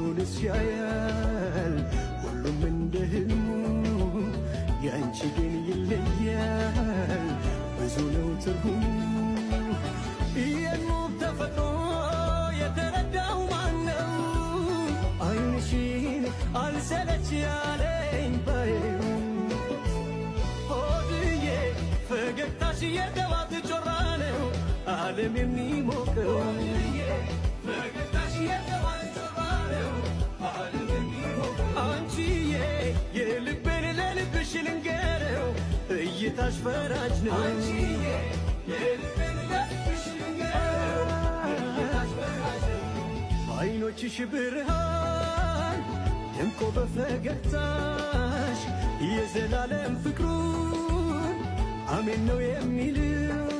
ፊቱንስ ያያል ሁሉም እንደ ህልሙ ያንቺ ግን ይለያል ብዙ ነው ትርጉሙ የኑብ ተፈጥሮ የተረዳው ማነው አይንሽን አልሰለች ያለኝ ባየው ሆድዬ ፈገግታሽ የጠዋት ጮራ ነው ዓለም የሚሞቀው ፈገግታሽ የጠዋት ጮራ ነው ዓለም የሚሞቀው አንቺዬ የልቤን ለልብሽ ልንገረው እይታሽ ፈራጅ ነው አንቺዬ የልቤን ለልብሽ ልንገረው እይታሽ ፈራጅ ነው በዓይኖችሽ ብርሃን ደምቆ በፈገግታሽ የዘላለም ፍቅሩን አሜን ነው የሚለው